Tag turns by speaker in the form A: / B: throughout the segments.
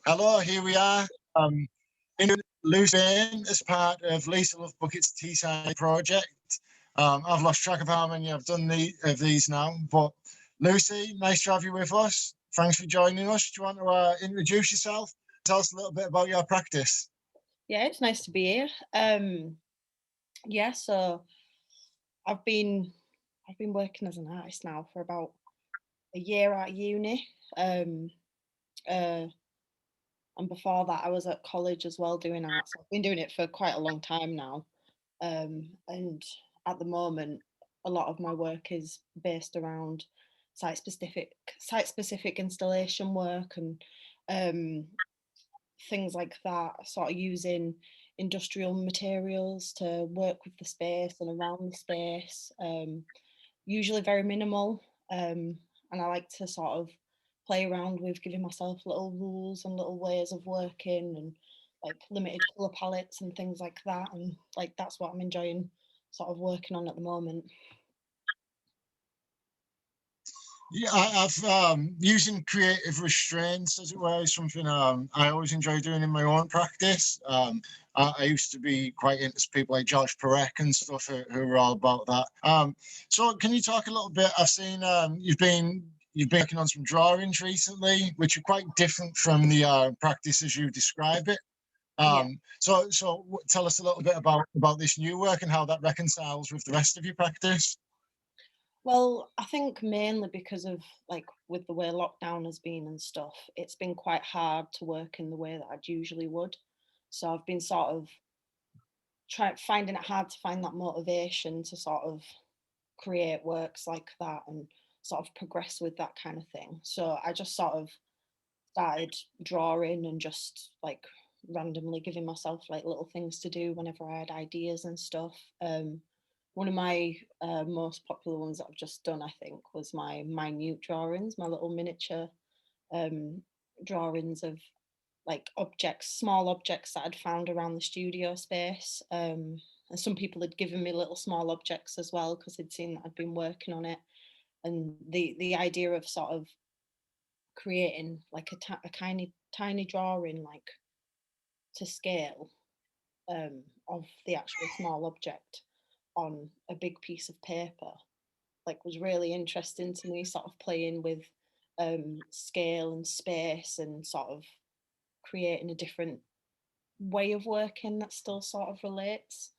A: Hello, here we are. In Lucerne as part of Lisa Love Bucket's Teesside project. I've lost track of how many I've done of these now, but Lucy, nice to have you with us. Thanks for joining us. Do you want to introduce yourself? Tell us a little bit about your practice.
B: Yeah, it's nice to be here. Yeah, so I've been I've been working as an artist now for about a year at uni. Um, uh, and before that, I was at college as well doing art. So I've been doing it for quite a long time now. And at the moment, a lot of my work is based around site specific installation work and um, things like that, sort of using industrial materials to work with the space and around the space, usually very minimal. And I like to sort of play around with giving myself little rules and little ways of working and like limited colour palettes and things like that. And like that's what I'm enjoying sort of working on at the moment.
A: Yeah, I've using creative restraints, as it were, is something I always enjoy doing in my own practice. I used to be quite into people like George Perec and stuff who are all about that. So can you talk a little bit? I've seen you've been working on some drawings recently, which are quite different from the practice as you describe it.
B: Yeah.
A: So tell us a little bit about this new work and how that reconciles with the rest of your practice.
B: Well, I think mainly because of like with the way lockdown has been and stuff, it's been quite hard to work in the way that I'd usually would. So I've been sort of finding it hard to find that motivation to sort of create works like that and sort of progress with that kind of thing. So I just sort of started drawing and just like randomly giving myself like little things to do whenever I had ideas and stuff. One of my most popular ones that I've just done, I think, was my minute drawings, my little miniature um, drawings of like objects, small objects that I'd found around the studio space. And some people had given me little small objects as well because they'd seen that I'd been working on it. And the idea of sort of creating like a tiny drawing like to scale of the actual small object on a big piece of paper like was really interesting to me, sort of playing with scale and space and sort of creating a different way of working that still sort of relates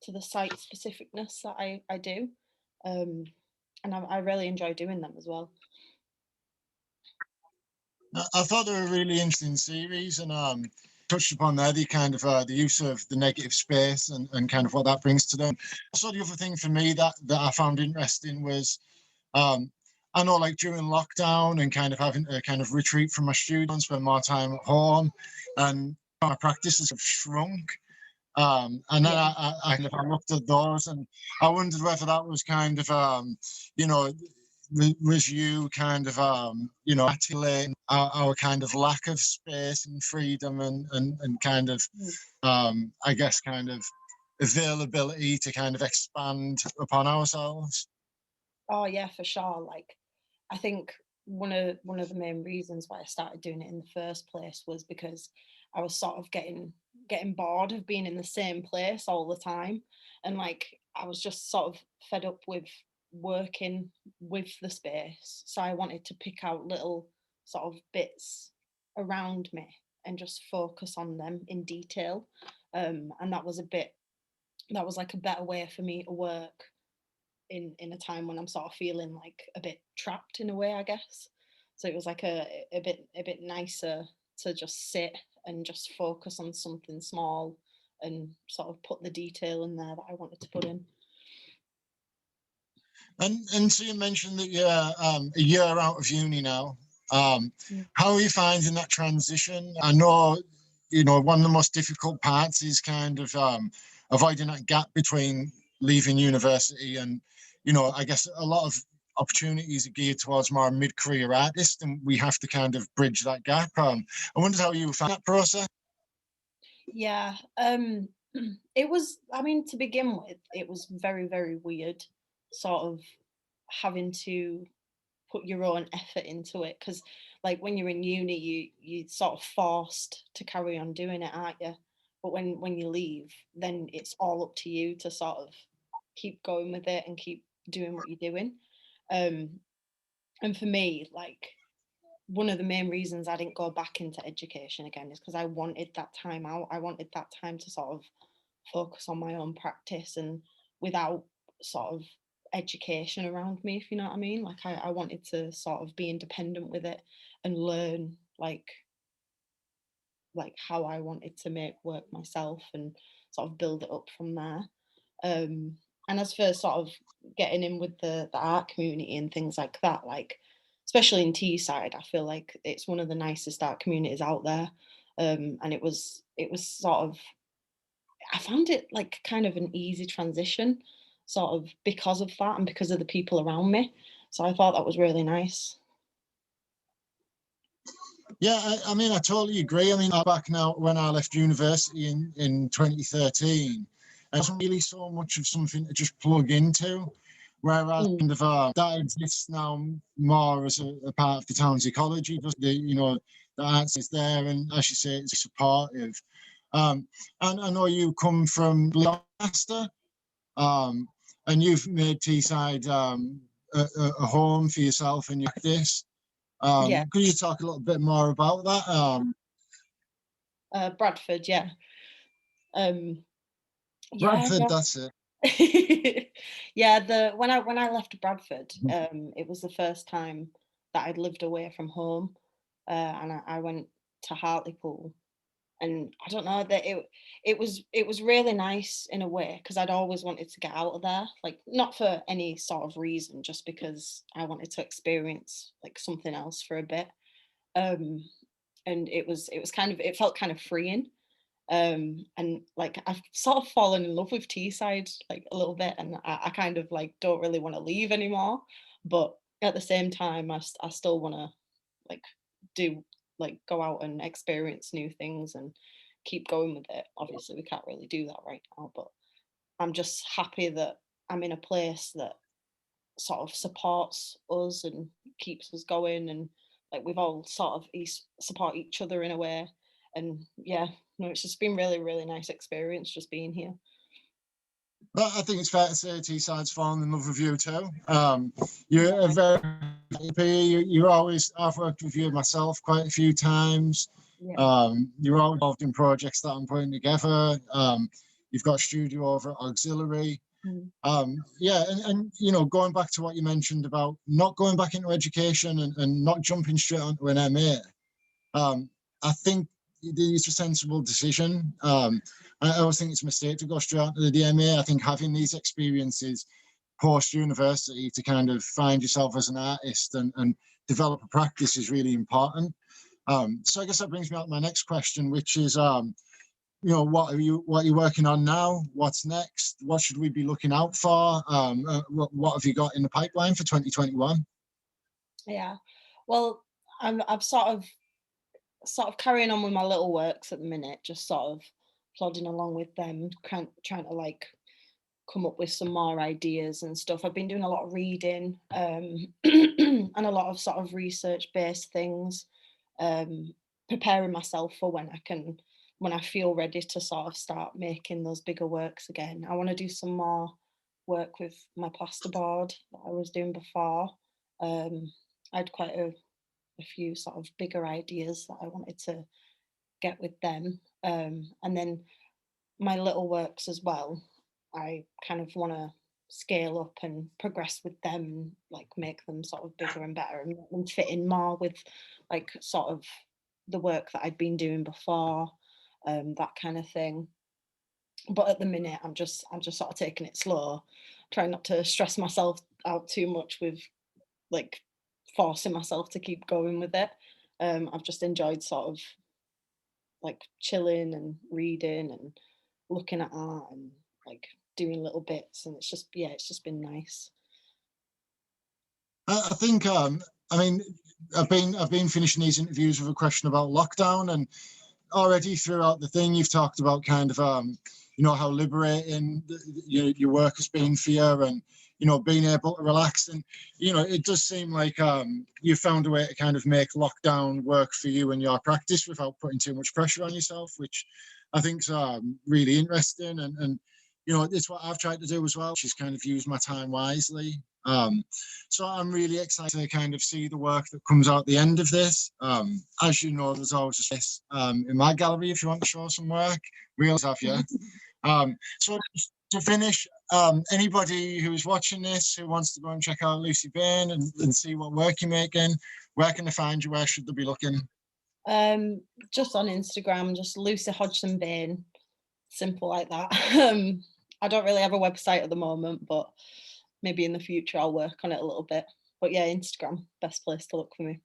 B: to the site specificness that I do. Um, and I really enjoy doing them as well.
A: I thought they were a really interesting series, and touched upon there the kind of the use of the negative space and kind of what that brings to them. Also, the other thing for me that I found interesting was um, I know like during lockdown and kind of having to kind of retreat from my studio and spend more time at home, and my practices have shrunk. And then
B: Yeah.
A: I looked at those and I wondered whether that was kind of, you know, was you kind of, articulating our kind of lack of space and freedom and kind of,
B: Mm.
A: I guess, kind of availability to kind of expand upon ourselves.
B: Oh yeah, for sure. Like I think one of the main reasons why I started doing it in the first place was because I was sort of getting bored of being in the same place all the time, and like I was just sort of fed up with working with the space. So I wanted to pick out little sort of bits around me and just focus on them in detail. And that was like a better way for me to work in a time when I'm sort of feeling like a bit trapped in a way, I guess. So it was like a bit nicer to just sit and just focus on something small and sort of put the detail in there that I wanted to put in.
A: And so you mentioned that you're a year out of uni now.
B: Mm.
A: How are you finding that transition? I know, one of the most difficult parts is kind of avoiding that gap between leaving university and, I guess a lot of opportunities are geared towards more mid-career artists, and we have to kind of bridge that gap. I wondered how you found that process.
B: Yeah, it was. I mean, to begin with, it was very, very weird, sort of having to put your own effort into it because like when you're in uni, you sort of forced to carry on doing it, aren't you? But when you leave, then it's all up to you to sort of keep going with it and keep doing what you're doing. Um, and for me, like one of the main reasons I didn't go back into education again is because I wanted that time out. I wanted that time to sort of focus on my own practice and without sort of education around me, if you know what I mean. Like I wanted to sort of be independent with it and learn like how I wanted to make work myself and sort of build it up from there. Um, and as for sort of getting in with the art community and things like that, like especially in Teesside, I feel like it's one of the nicest art communities out there. And it was sort of I found it like kind of an easy transition, sort of because of that and because of the people around me. So I thought that was really nice.
A: Yeah, I mean, I totally agree. I mean, back now when I left university in 2013, it wasn't really so much of something to just plug into. Whereas
B: Mm,
A: kind of that exists now more as a part of the town's ecology. Just the arts is there, and as you say, it's supportive. And I know you come from Leicester, um, and you've made Teesside a home for yourself and your practice.
B: yeah,
A: Could you talk a little bit more about that?
B: Bradford, yeah. Um, yeah,
A: Bradford, that's it.
B: yeah, the when I left Bradford, it was the first time that I'd lived away from home, and I went to Hartlepool, and I don't know that it was really nice in a way because I'd always wanted to get out of there, like not for any sort of reason, just because I wanted to experience like something else for a bit, um, and it was kind of it felt kind of freeing and like I've sort of fallen in love with Teesside like a little bit and I kind of like don't really want to leave anymore but at the same time I still want to like do like go out and experience new things and keep going with it. Obviously we can't really do that right now, but I'm just happy that I'm in a place that sort of supports us and keeps us going and like we've all sort of support each other in a way and yeah, no, it's just been really nice experience just being here.
A: But I think it's fair to say Teesside's fallen in love with you too. You're a
B: Yeah,
A: very you're always. I've worked with you myself quite a few times.
B: yeah,
A: You're all involved in projects that I'm putting together. You've got a studio over at Auxiliary.
B: mm,
A: Yeah, and going back to what you mentioned about not going back into education and not jumping straight onto an MA. I think it's a sensible decision. I always think it's a mistake to go straight onto the DMA. I think having these experiences post university to kind of find yourself as an artist and develop a practice is really important. So I guess that brings me on to my next question, which is, what are you working on now? What's next? What should we be looking out for? What have you got in the pipeline for 2021?
B: yeah. Well, I'm sort of carrying on with my little works at the minute, just sort of plodding along with them, trying to like come up with some more ideas and stuff. I've been doing a lot of reading and a lot of sort of research based things, um, preparing myself for when I feel ready to sort of start making those bigger works again. I want to do some more work with my plasterboard that I was doing before. I had quite a few sort of bigger ideas that I wanted to get with them. And then my little works as well, I kind of want to scale up and progress with them, like make them sort of bigger and better and make them fit in more with like sort of the work that I'd been doing before, that kind of thing. But at the minute, I'm just sort of taking it slow, trying not to stress myself out too much with like forcing myself to keep going with it. I've just enjoyed sort of like chilling and reading and looking at art and like doing little bits and it's just yeah it's just been nice.
A: I think I mean I've been finishing these interviews with a question about lockdown, and already throughout the thing you've talked about kind of how liberating your work has been for you, and being able to relax. And, it does seem like you found a way to kind of make lockdown work for you and your practice without putting too much pressure on yourself, which I think's really interesting. And it's what I've tried to do as well, which is kind of use my time wisely. So I'm really excited to kind of see the work that comes out at the end of this. As you know, there's always a space in my gallery if you want to show some work. We always have you. So to finish, anybody who's watching this who wants to go and check out Lucy Bain and see what work you're making, where can they find you? Where should they be looking?
B: Just on Instagram, just Lucy Hodgson Bain, simple like that. I don't really have a website at the moment, but maybe in the future I'll work on it a little bit. But yeah, Instagram, best place to look for me.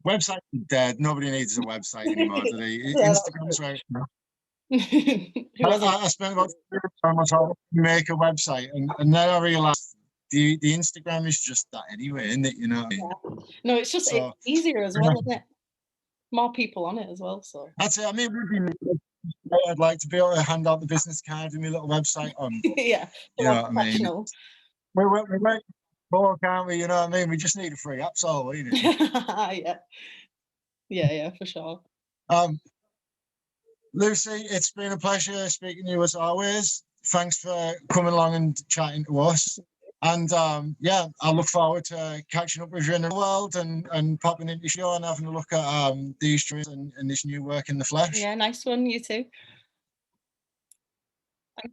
A: Website is dead. Nobody needs a website anymore, do they?
B: Yeah,
A: Instagram's right now.
B: Who hasn't?
A: I spent about 2 hours trying to make a website, and then I realized the Instagram is just that anyway, isn't it?
B: Yeah. No, it's just
A: So,
B: it's easier as well, isn't it? More people on it as well. So
A: that's it. I mean, I'd like to be able to hand out the business card and my little website on.
B: yeah,
A: You know what I mean?
B: professional.
A: We work more, can't we? You know what I mean? We just need a free app, so we need it.
B: Yeah, for sure.
A: Lucy, it's been a pleasure speaking to you as always. Thanks for coming along and chatting to us. And yeah, I look forward to catching up with you in the world and popping into the show and having a look at these trees and this new work in the flesh.
B: Yeah, nice one. You too.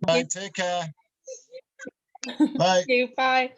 A: Right, take care. Bye.
B: Thank you. Bye.